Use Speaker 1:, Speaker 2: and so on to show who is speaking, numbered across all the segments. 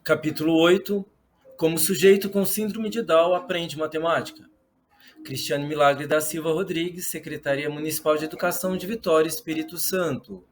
Speaker 1: Capítulo 8. Como sujeito com síndrome de Down aprende matemática. Cristiane Milagre da Silva Rodrigues, Secretaria Municipal de Educação de Vitória, Espírito Santo.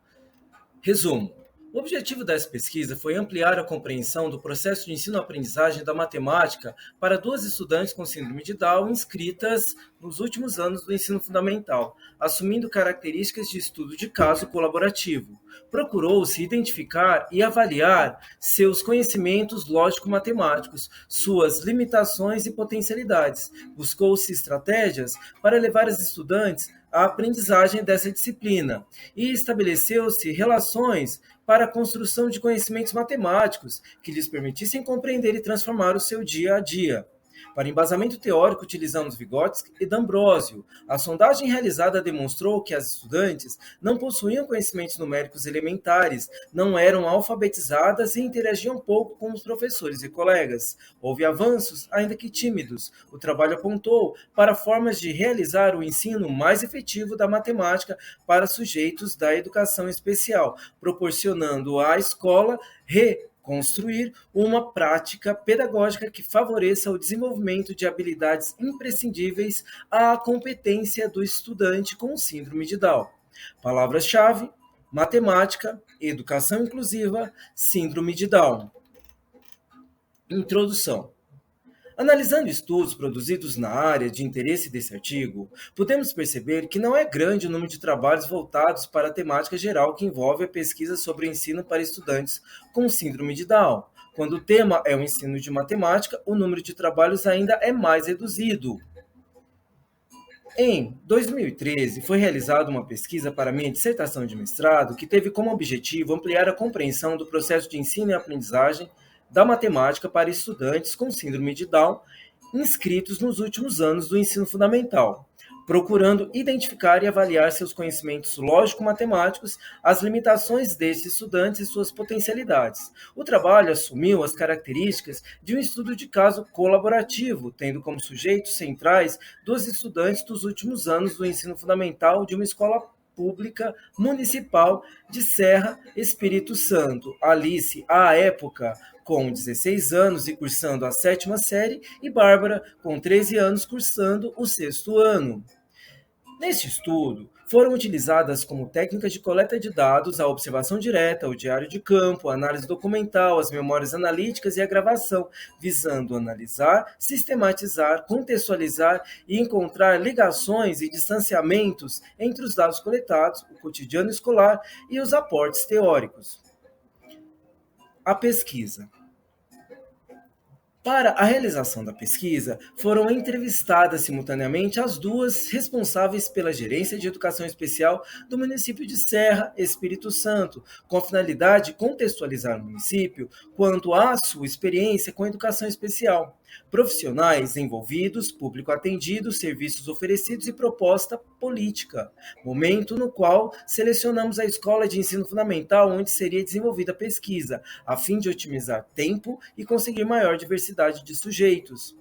Speaker 1: Resumo. O objetivo dessa pesquisa foi ampliar a compreensão do processo de ensino-aprendizagem da matemática para duas estudantes com síndrome de Down inscritas nos últimos anos do ensino fundamental, assumindo características de estudo de caso colaborativo. Procurou-se identificar e avaliar seus conhecimentos lógico-matemáticos, suas limitações e potencialidades. Buscou-se estratégias para levar as estudantes à aprendizagem dessa disciplina e estabeleceu-se relações para a construção de conhecimentos matemáticos que lhes permitissem compreender e transformar o seu dia a dia. Para embasamento teórico, utilizamos Vygotsky e D'Ambrosio. A sondagem realizada demonstrou que as estudantes não possuíam conhecimentos numéricos elementares, não eram alfabetizadas e interagiam pouco com os professores e colegas. Houve avanços, ainda que tímidos. O trabalho apontou para formas de realizar o ensino mais efetivo da matemática para sujeitos da educação especial, proporcionando à escola construir uma prática pedagógica que favoreça o desenvolvimento de habilidades imprescindíveis à competência do estudante com síndrome de Down. Palavras-chave: matemática, educação inclusiva, síndrome de Down. Introdução. Analisando estudos produzidos na área de interesse desse artigo, podemos perceber que não é grande o número de trabalhos voltados para a temática geral que envolve a pesquisa sobre o ensino para estudantes com síndrome de Down. Quando o tema é o ensino de matemática, o número de trabalhos ainda é mais reduzido. Em 2013, foi realizada uma pesquisa para minha dissertação de mestrado que teve como objetivo ampliar a compreensão do processo de ensino e aprendizagem da matemática para estudantes com síndrome de Down inscritos nos últimos anos do ensino fundamental, procurando identificar e avaliar seus conhecimentos lógico-matemáticos, as limitações destes estudantes e suas potencialidades. O trabalho assumiu as características de um estudo de caso colaborativo, tendo como sujeitos centrais duas estudantes dos últimos anos do ensino fundamental de uma escola pública municipal de Serra, Espírito Santo. Alice, à época, com 16 anos e cursando a 7ª série, e Bárbara, com 13 anos, cursando o 6º ano. Neste estudo, foram utilizadas como técnicas de coleta de dados a observação direta, o diário de campo, a análise documental, as memórias analíticas e a gravação, visando analisar, sistematizar, contextualizar e encontrar ligações e distanciamentos entre os dados coletados, o cotidiano escolar e os aportes teóricos. A pesquisa. Para a realização da pesquisa, foram entrevistadas simultaneamente as duas responsáveis pela Gerência de Educação Especial do município de Serra, Espírito Santo, com a finalidade de contextualizar o município quanto à sua experiência com a educação especial, profissionais envolvidos, público atendido, serviços oferecidos e proposta política, momento no qual selecionamos a escola de ensino fundamental onde seria desenvolvida a pesquisa, a fim de otimizar tempo e conseguir maior diversidade de sujeitos.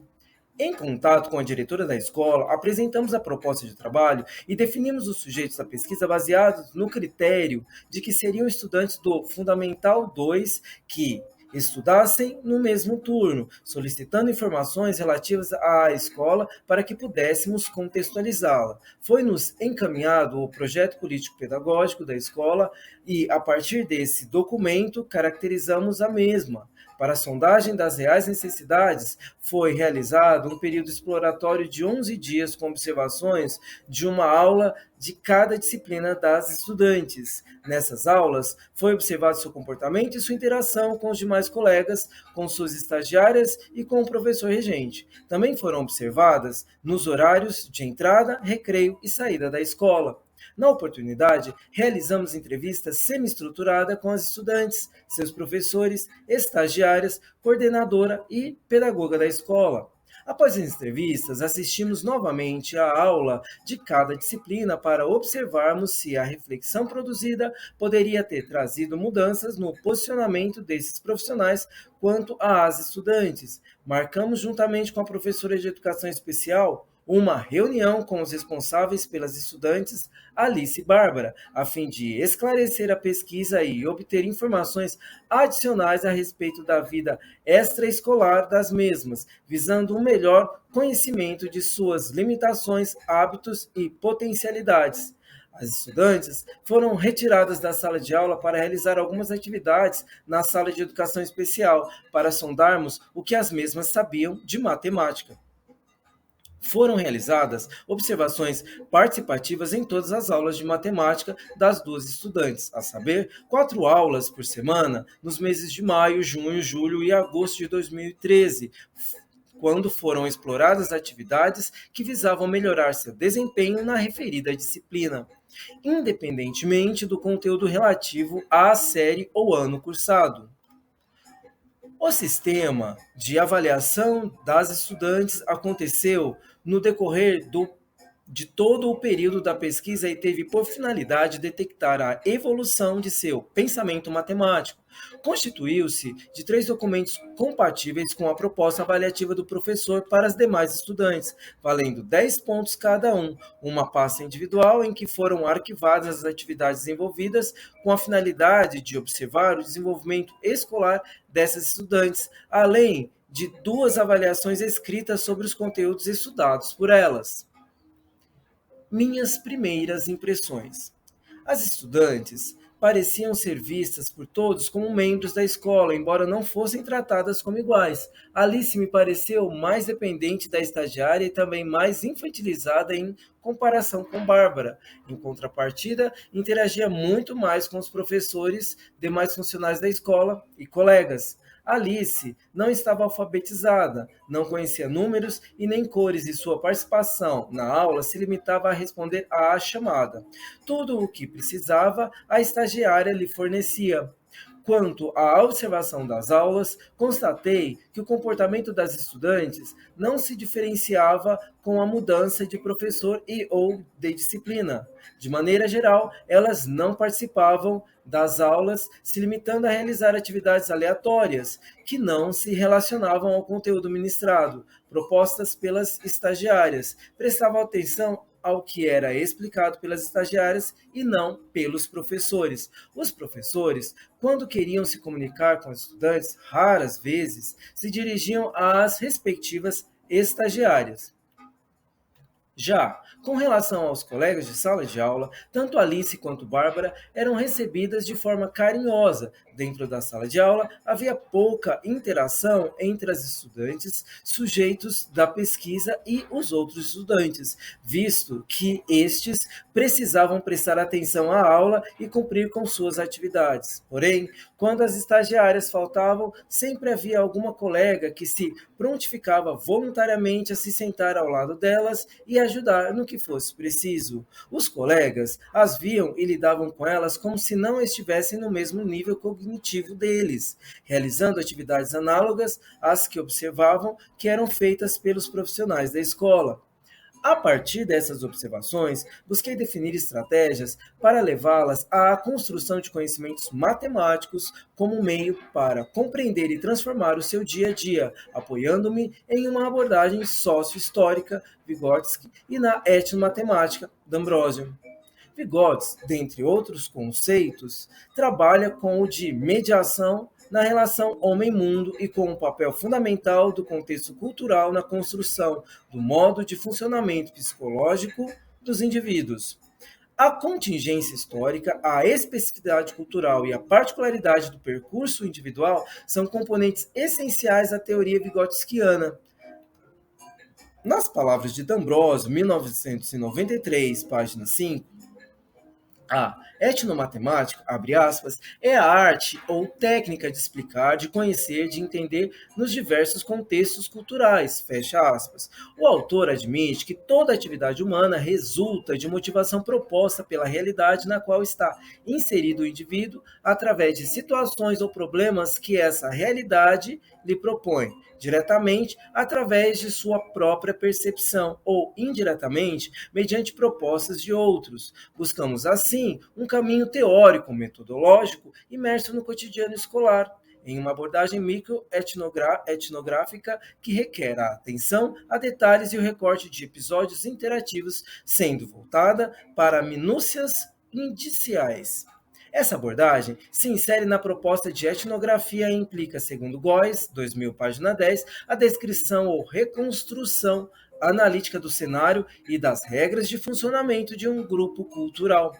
Speaker 1: Em contato com a diretora da escola, apresentamos a proposta de trabalho e definimos os sujeitos da pesquisa baseados no critério de que seriam estudantes do Fundamental 2 que estudassem no mesmo turno, solicitando informações relativas à escola para que pudéssemos contextualizá-la. Foi-nos encaminhado o projeto político-pedagógico da escola e, a partir desse documento, caracterizamos a mesma. Para a sondagem das reais necessidades, foi realizado um período exploratório de 11 dias com observações de uma aula de cada disciplina das estudantes. Nessas aulas, foi observado seu comportamento e sua interação com os demais colegas, com suas estagiárias e com o professor regente. Também foram observadas nos horários de entrada, recreio e saída da escola. Na oportunidade, realizamos entrevista semi-estruturada com as estudantes, seus professores, estagiárias, coordenadora e pedagoga da escola. Após as entrevistas, assistimos novamente à aula de cada disciplina para observarmos se a reflexão produzida poderia ter trazido mudanças no posicionamento desses profissionais quanto às estudantes. Marcamos juntamente com a professora de educação especial uma reunião com os responsáveis pelas estudantes Alice e Bárbara, a fim de esclarecer a pesquisa e obter informações adicionais a respeito da vida extraescolar das mesmas, visando um melhor conhecimento de suas limitações, hábitos e potencialidades. As estudantes foram retiradas da sala de aula para realizar algumas atividades na sala de educação especial, para sondarmos o que as mesmas sabiam de matemática. Foram realizadas observações participativas em todas as aulas de matemática das duas estudantes, a saber, 4 aulas por semana, nos meses de maio, junho, julho e agosto de 2013, quando foram exploradas atividades que visavam melhorar seu desempenho na referida disciplina, independentemente do conteúdo relativo à série ou ano cursado. O sistema de avaliação das estudantes aconteceu no decorrer de todo o período da pesquisa e teve por finalidade detectar a evolução de seu pensamento matemático. Constituiu-se de 3 documentos compatíveis com a proposta avaliativa do professor para as demais estudantes, valendo 10 pontos cada um, uma pasta individual em que foram arquivadas as atividades envolvidas com a finalidade de observar o desenvolvimento escolar dessas estudantes, além de 2 avaliações escritas sobre os conteúdos estudados por elas. Minhas primeiras impressões. As estudantes pareciam ser vistas por todos como membros da escola, embora não fossem tratadas como iguais. Alice me pareceu mais dependente da estagiária e também mais infantilizada em comparação com Bárbara. Em contrapartida, interagia muito mais com os professores, demais funcionários da escola e colegas. Alice não estava alfabetizada, não conhecia números e nem cores e sua participação na aula se limitava a responder à chamada. Tudo o que precisava, a estagiária lhe fornecia. Quanto à observação das aulas, constatei que o comportamento das estudantes não se diferenciava com a mudança de professor e ou de disciplina. De maneira geral, elas não participavam das aulas, se limitando a realizar atividades aleatórias, que não se relacionavam ao conteúdo ministrado, propostas pelas estagiárias. Prestavam atenção ao que era explicado pelas estagiárias e não pelos professores. Os professores, quando queriam se comunicar com os estudantes, raras vezes se dirigiam às respectivas estagiárias. Já com relação aos colegas de sala de aula, tanto Alice quanto Bárbara eram recebidas de forma carinhosa. Dentro da sala de aula, havia pouca interação entre as estudantes, sujeitos da pesquisa e os outros estudantes, visto que estes precisavam prestar atenção à aula e cumprir com suas atividades. Porém, quando as estagiárias faltavam, sempre havia alguma colega que se prontificava voluntariamente a se sentar ao lado delas e ajudar no que fosse preciso. Os colegas as viam e lidavam com elas como se não estivessem no mesmo nível cognitivo deles, realizando atividades análogas às que observavam que eram feitas pelos profissionais da escola. A partir dessas observações, busquei definir estratégias para levá-las à construção de conhecimentos matemáticos como meio para compreender e transformar o seu dia a dia, apoiando-me em uma abordagem sócio-histórica, Vygotsky, e na etnomatemática, D'Ambrosio. Vygotsky, dentre outros conceitos, trabalha com o de mediação na relação homem-mundo e com um papel fundamental do contexto cultural na construção do modo de funcionamento psicológico dos indivíduos. A contingência histórica, a especificidade cultural e a particularidade do percurso individual são componentes essenciais da teoria vygotskiana. Nas palavras de D'Ambrosio, 1993, página 5, a etnomatemática, abre aspas, é a arte ou técnica de explicar, de conhecer, de entender nos diversos contextos culturais, fecha aspas. O autor admite que toda atividade humana resulta de motivação proposta pela realidade na qual está inserido o indivíduo através de situações ou problemas que essa realidade lhe propõe, diretamente através de sua própria percepção ou indiretamente mediante propostas de outros. Buscamos assim um caminho teórico, metodológico, imerso no cotidiano escolar. em uma abordagem microetnográfica que requer a atenção a detalhes e o recorte de episódios interativos, sendo voltada para minúcias indiciais. Essa abordagem se insere na proposta de etnografia e implica, segundo Góes, 2000, página 10, a descrição ou reconstrução analítica do cenário e das regras de funcionamento de um grupo cultural.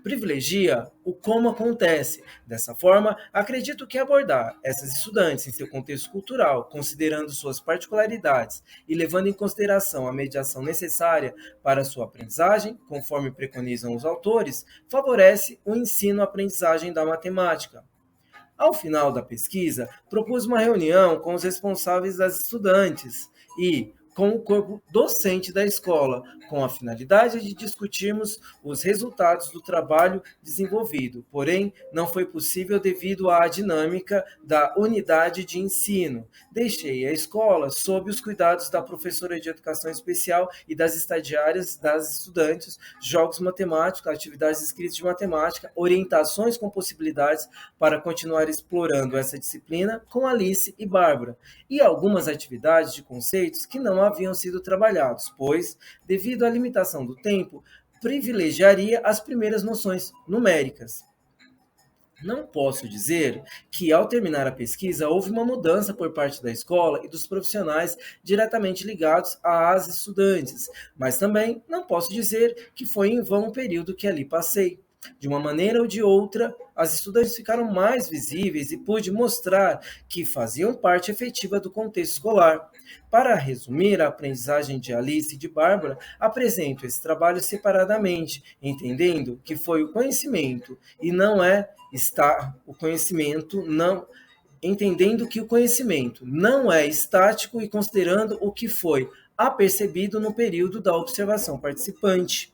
Speaker 1: Privilegia o como acontece. Dessa forma, acredito que abordar essas estudantes em seu contexto cultural, considerando suas particularidades e levando em consideração a mediação necessária para sua aprendizagem, conforme preconizam os autores, favorece o ensino-aprendizagem da matemática. Ao final da pesquisa, propus uma reunião com os responsáveis das estudantes e com o corpo docente da escola, com a finalidade de discutirmos os resultados do trabalho desenvolvido. Porém, não foi possível devido à dinâmica da unidade de ensino. Deixei a escola sob os cuidados da professora de educação especial e das estagiárias das estudantes, jogos matemáticos, atividades escritas de matemática, orientações com possibilidades para continuar explorando essa disciplina com Alice e Bárbara, e algumas atividades de conceitos que não haviam sido trabalhados, pois, devido à limitação do tempo, privilegiaria as primeiras noções numéricas. Não posso dizer que, ao terminar a pesquisa, houve uma mudança por parte da escola e dos profissionais diretamente ligados às estudantes, mas também não posso dizer que foi em vão o período que ali passei. De uma maneira ou de outra, as estudantes ficaram mais visíveis e pude mostrar que faziam parte efetiva do contexto escolar. Para resumir a aprendizagem de Alice e de Bárbara, apresento esse trabalho separadamente, entendendo que foi o conhecimento e não é estar o conhecimento não entendendo que o conhecimento não é estático e considerando o que foi apercebido no período da observação participante.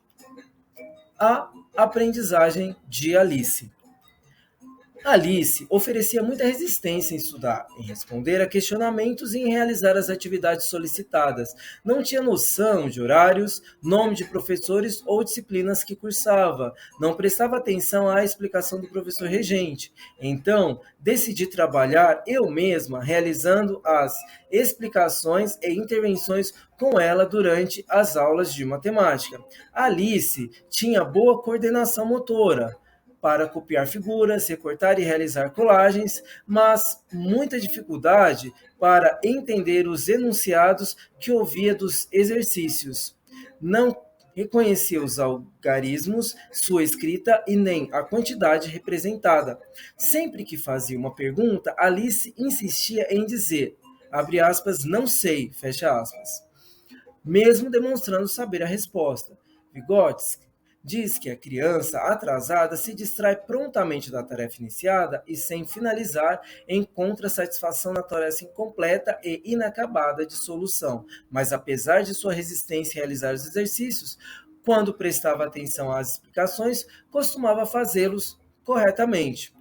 Speaker 1: A aprendizagem de Alice. Alice oferecia muita resistência em estudar, em responder a questionamentos e em realizar as atividades solicitadas. Não tinha noção de horários, nome de professores ou disciplinas que cursava. Não prestava atenção à explicação do professor regente. Então, decidi trabalhar eu mesma, realizando as explicações e intervenções com ela durante as aulas de matemática. Alice tinha boa coordenação motora para copiar figuras, recortar e realizar colagens, mas muita dificuldade para entender os enunciados que ouvia dos exercícios. Não reconhecia os algarismos, sua escrita e nem a quantidade representada. Sempre que fazia uma pergunta, Alice insistia em dizer, abre aspas, não sei, fecha aspas, mesmo demonstrando saber a resposta. Vygotsky diz que a criança atrasada se distrai prontamente da tarefa iniciada e, sem finalizar, encontra satisfação na tarefa incompleta e inacabada de solução. Mas, apesar de sua resistência em realizar os exercícios, quando prestava atenção às explicações, costumava fazê-los corretamente.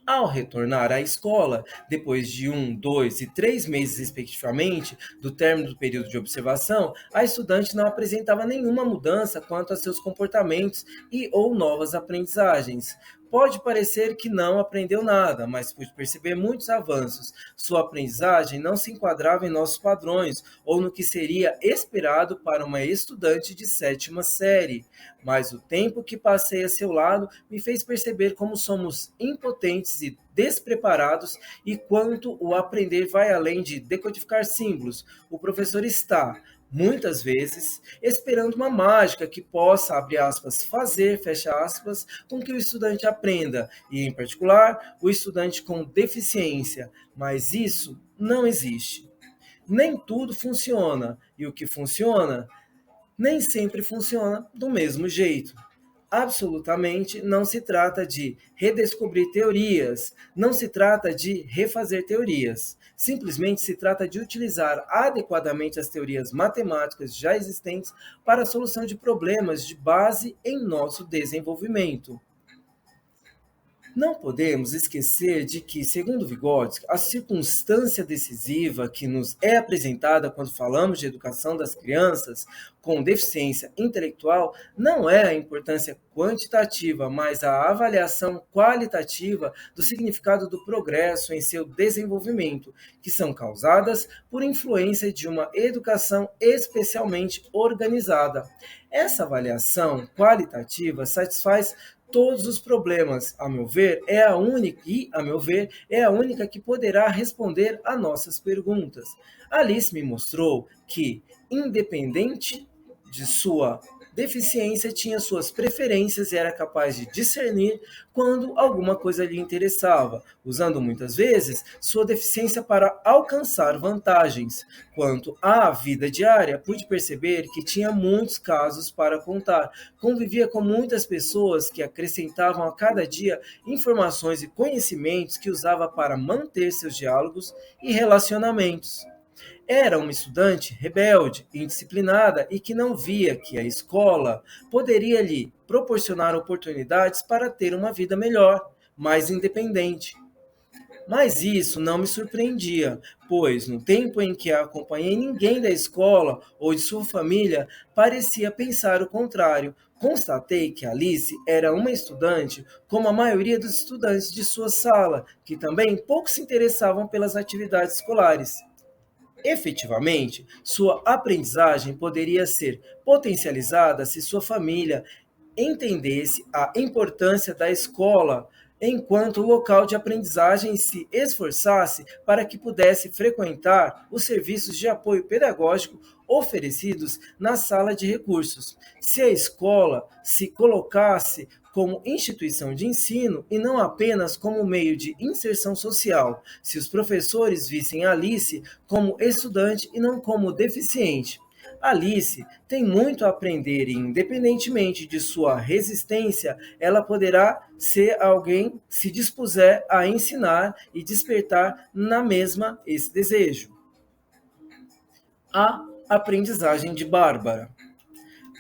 Speaker 1: Ao retornar à escola, depois de 1, 2 e 3 meses respectivamente do término do período de observação, a estudante não apresentava nenhuma mudança quanto a seus comportamentos e ou novas aprendizagens. Pode parecer que não aprendeu nada, mas pude perceber muitos avanços. Sua aprendizagem não se enquadrava em nossos padrões ou no que seria esperado para uma estudante de 7ª série. Mas o tempo que passei a seu lado me fez perceber como somos impotentes e despreparados e quanto o aprender vai além de decodificar símbolos. O professor está, muitas vezes, esperando uma mágica que possa, abre aspas, fazer, fecha aspas, com que o estudante aprenda, e, em particular, o estudante com deficiência. Mas isso não existe. Nem tudo funciona, e o que funciona nem sempre funciona do mesmo jeito. Absolutamente não se trata de redescobrir teorias, não se trata de refazer teorias. Simplesmente se trata de utilizar adequadamente as teorias matemáticas já existentes para a solução de problemas de base em nosso desenvolvimento. Não podemos esquecer de que, segundo Vygotsky, a circunstância decisiva que nos é apresentada quando falamos de educação das crianças com deficiência intelectual não é a importância quantitativa, mas a avaliação qualitativa do significado do progresso em seu desenvolvimento, que são causadas por influência de uma educação especialmente organizada. Essa avaliação qualitativa satisfaz todos os problemas, a meu ver, é a única que poderá responder a nossas perguntas. Alice me mostrou que, independente de sua deficiência, tinha suas preferências e era capaz de discernir quando alguma coisa lhe interessava, usando muitas vezes sua deficiência para alcançar vantagens. Quanto à vida diária, pude perceber que tinha muitos casos para contar. Convivia com muitas pessoas que acrescentavam a cada dia informações e conhecimentos que usava para manter seus diálogos e relacionamentos. Era uma estudante rebelde, indisciplinada e que não via que a escola poderia lhe proporcionar oportunidades para ter uma vida melhor, mais independente. Mas isso não me surpreendia, pois no tempo em que a acompanhei, ninguém da escola ou de sua família parecia pensar o contrário. Constatei que Alice era uma estudante como a maioria dos estudantes de sua sala, que também pouco se interessavam pelas atividades escolares. Efetivamente, sua aprendizagem poderia ser potencializada se sua família entendesse a importância da escola enquanto local de aprendizagem e se esforçasse para que pudesse frequentar os serviços de apoio pedagógico oferecidos na sala de recursos. Se a escola se colocasse como instituição de ensino e não apenas como meio de inserção social, se os professores vissem Alice como estudante e não como deficiente. Alice tem muito a aprender e, independentemente de sua resistência, ela poderá ser alguém se dispuser a ensinar e despertar na mesma esse desejo. A aprendizagem de Bárbara.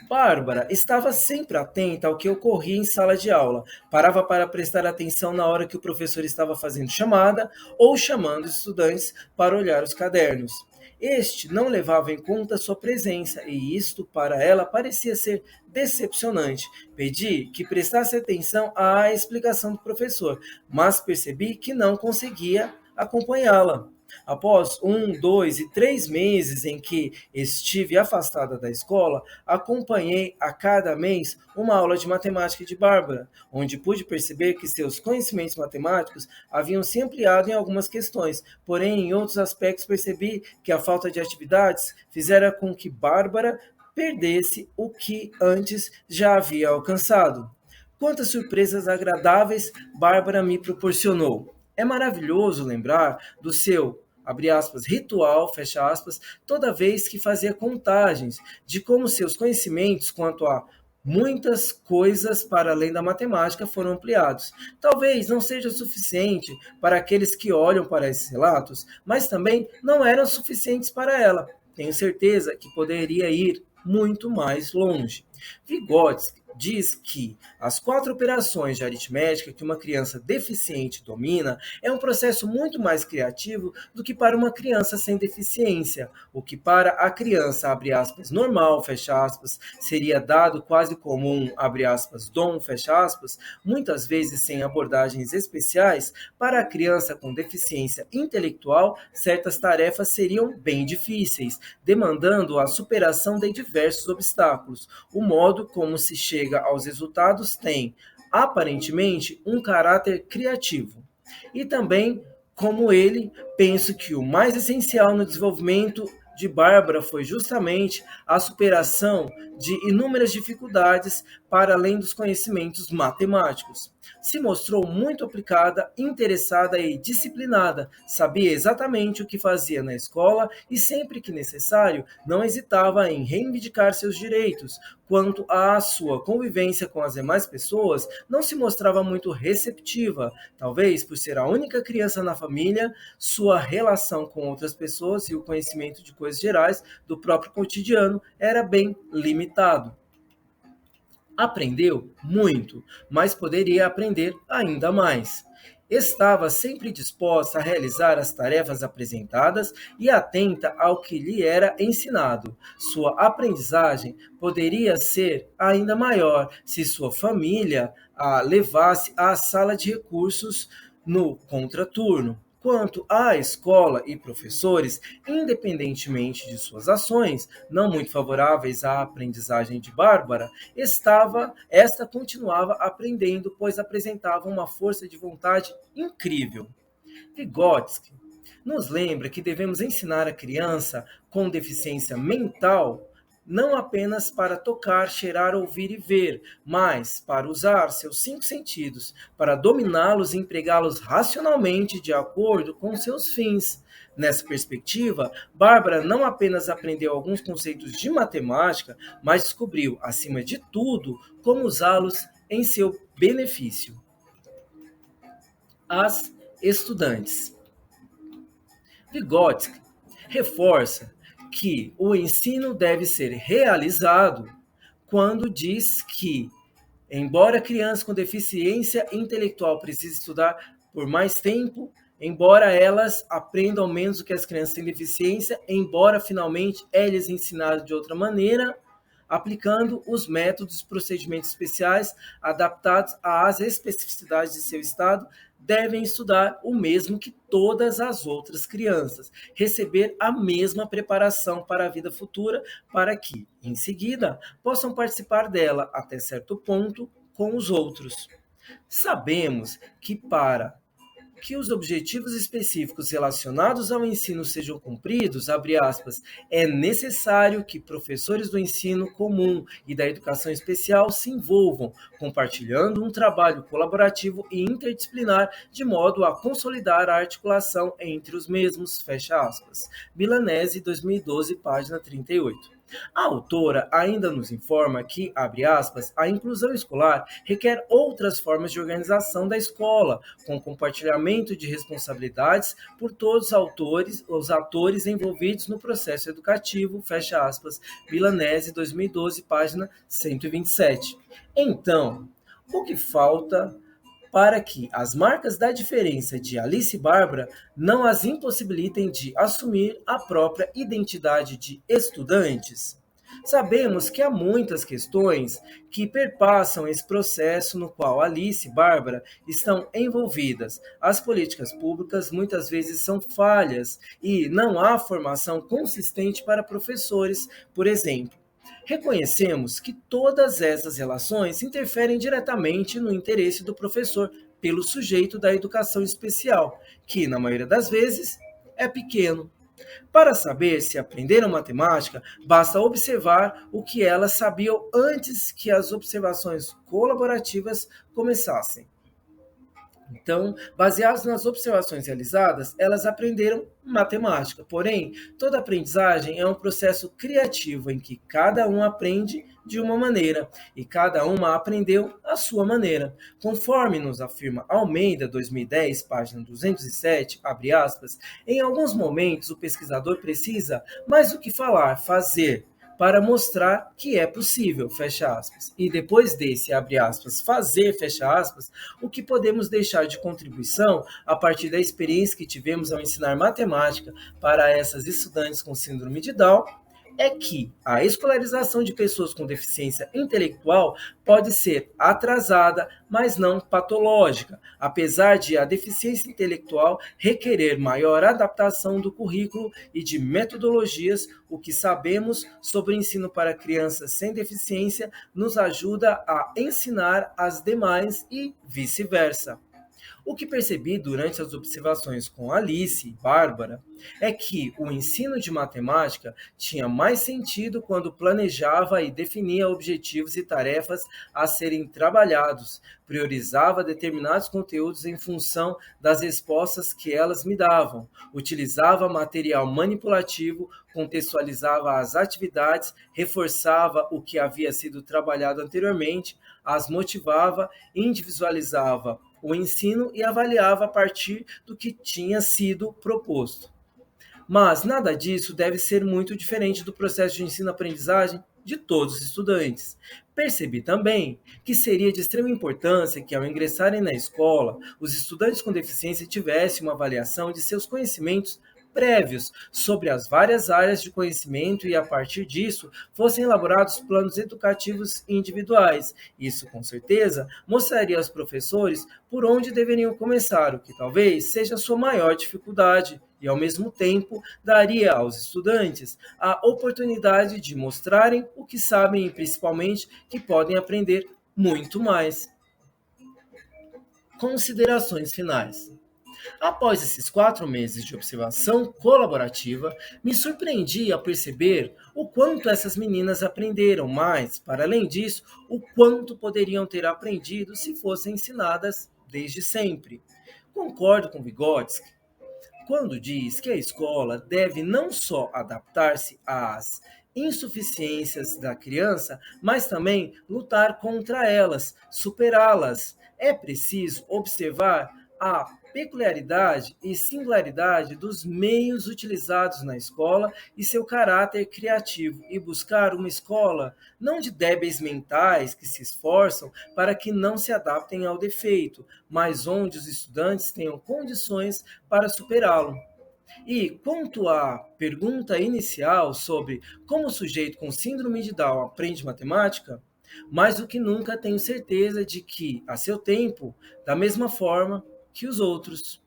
Speaker 1: Bárbara estava sempre atenta ao que ocorria em sala de aula. Parava para prestar atenção na hora que o professor estava fazendo chamada ou chamando os estudantes para olhar os cadernos. Este não levava em conta sua presença e isto para ela parecia ser decepcionante. Pedi que prestasse atenção à explicação do professor, mas percebi que não conseguia acompanhá-la. Após 1, 2 e 3 meses em que estive afastada da escola, acompanhei a cada mês uma aula de matemática de Bárbara, onde pude perceber que seus conhecimentos matemáticos haviam se ampliado em algumas questões, porém em outros aspectos percebi que a falta de atividades fizera com que Bárbara perdesse o que antes já havia alcançado. Quantas surpresas agradáveis Bárbara me proporcionou! É maravilhoso lembrar do seu, abre aspas, ritual, fecha aspas, toda vez que fazia contagens, de como seus conhecimentos quanto a muitas coisas para além da matemática foram ampliados. Talvez não seja suficiente para aqueles que olham para esses relatos, mas também não eram suficientes para ela. Tenho certeza que poderia ir muito mais longe. Vygotsky diz que as 4 operações de aritmética que uma criança deficiente domina é um processo muito mais criativo do que para uma criança sem deficiência, o que para a criança, abre aspas, normal, fecha aspas, seria dado quase como um, abre aspas, dom, fecha aspas, muitas vezes sem abordagens especiais, para a criança com deficiência intelectual, certas tarefas seriam bem difíceis, demandando a superação de diversos obstáculos. O modo como se chega aos resultados tem, aparentemente, um caráter criativo. E também, como ele, penso que o mais essencial no desenvolvimento de Bárbara foi justamente a superação de inúmeras dificuldades para além dos conhecimentos matemáticos. Se mostrou muito aplicada, interessada e disciplinada, sabia exatamente o que fazia na escola e, sempre que necessário, não hesitava em reivindicar seus direitos. Quanto à sua convivência com as demais pessoas, não se mostrava muito receptiva, talvez por ser a única criança na família, sua relação com outras pessoas e o conhecimento de coisas gerais do próprio cotidiano era bem limitado. Aprendeu muito, mas poderia aprender ainda mais. Estava sempre disposta a realizar as tarefas apresentadas e atenta ao que lhe era ensinado. Sua aprendizagem poderia ser ainda maior se sua família a levasse à sala de recursos no contraturno. Quanto à escola e professores, independentemente de suas ações, não muito favoráveis à aprendizagem de Bárbara, esta continuava aprendendo, pois apresentava uma força de vontade incrível. Vygotsky nos lembra que devemos ensinar a criança com deficiência mental não apenas para tocar, cheirar, ouvir e ver, mas para usar seus cinco sentidos, para dominá-los e empregá-los racionalmente de acordo com seus fins. Nessa perspectiva, Bárbara não apenas aprendeu alguns conceitos de matemática, mas descobriu, acima de tudo, como usá-los em seu benefício. As estudantes. Vygotsky reforça que o ensino deve ser realizado quando diz que, embora a criança com deficiência intelectual precise estudar por mais tempo, embora elas aprendam menos do que as crianças sem deficiência, embora finalmente é lhes ensinado de outra maneira, aplicando os métodos e procedimentos especiais adaptados às especificidades de seu estado, devem estudar o mesmo que todas as outras crianças, receber a mesma preparação para a vida futura, para que, em seguida, possam participar dela até certo ponto com os outros. Sabemos que para que os objetivos específicos relacionados ao ensino sejam cumpridos, abre aspas, é necessário que professores do ensino comum e da educação especial se envolvam, compartilhando um trabalho colaborativo e interdisciplinar de modo a consolidar a articulação entre os mesmos, fecha aspas. Milanese, 2012, página 38. A autora ainda nos informa que, abre aspas, a inclusão escolar requer outras formas de organização da escola, com compartilhamento de responsabilidades por todos os atores envolvidos no processo educativo, fecha aspas, Milanese, 2012, página 127. Então, o que falta para que as marcas da diferença de Alice e Bárbara não as impossibilitem de assumir a própria identidade de estudantes? Sabemos que há muitas questões que perpassam esse processo no qual Alice e Bárbara estão envolvidas. As políticas públicas muitas vezes são falhas e não há formação consistente para professores, por exemplo. Reconhecemos que todas essas relações interferem diretamente no interesse do professor pelo sujeito da educação especial, que, na maioria das vezes, é pequeno. Para saber se aprenderam matemática, basta observar o que elas sabiam antes que as observações colaborativas começassem. Então, baseadas nas observações realizadas, elas aprenderam matemática. Porém, toda aprendizagem é um processo criativo em que cada um aprende de uma maneira e cada uma aprendeu à sua maneira. Conforme nos afirma Almeida, 2010, página 207, abre aspas, em alguns momentos o pesquisador precisa mais do que falar, fazer, para mostrar que é possível, fecha aspas. E depois desse, abre aspas, fazer, fecha aspas, o que podemos deixar de contribuição a partir da experiência que tivemos ao ensinar matemática para essas estudantes com síndrome de Down, é que a escolarização de pessoas com deficiência intelectual pode ser atrasada, mas não patológica, apesar de a deficiência intelectual requerer maior adaptação do currículo e de metodologias. O que sabemos sobre o ensino para crianças sem deficiência nos ajuda a ensinar as demais e vice-versa. O que percebi durante as observações com Alice e Bárbara é que o ensino de matemática tinha mais sentido quando planejava e definia objetivos e tarefas a serem trabalhados, priorizava determinados conteúdos em função das respostas que elas me davam, utilizava material manipulativo, contextualizava as atividades, reforçava o que havia sido trabalhado anteriormente, as motivava, individualizava o ensino e avaliava a partir do que tinha sido proposto. Mas nada disso deve ser muito diferente do processo de ensino-aprendizagem de todos os estudantes. Percebi também que seria de extrema importância que, ao ingressarem na escola, os estudantes com deficiência tivessem uma avaliação de seus conhecimentos prévios sobre as várias áreas de conhecimento e, a partir disso, fossem elaborados planos educativos individuais. Isso, com certeza, mostraria aos professores por onde deveriam começar, o que talvez seja a sua maior dificuldade, e, ao mesmo tempo, daria aos estudantes a oportunidade de mostrarem o que sabem e, principalmente, que podem aprender muito mais. Considerações finais. Após esses 4 meses de observação colaborativa, me surpreendi ao perceber o quanto essas meninas aprenderam, mas, para além disso, o quanto poderiam ter aprendido se fossem ensinadas desde sempre. Concordo com Vygotsky quando diz que a escola deve não só adaptar-se às insuficiências da criança, mas também lutar contra elas, superá-las. É preciso observar a peculiaridade e singularidade dos meios utilizados na escola e seu caráter criativo, e buscar uma escola não de débeis mentais que se esforçam para que não se adaptem ao defeito, mas onde os estudantes tenham condições para superá-lo. E quanto à pergunta inicial sobre como o sujeito com síndrome de Down aprende matemática, mais do que nunca tenho certeza de que, a seu tempo, da mesma forma que os outros.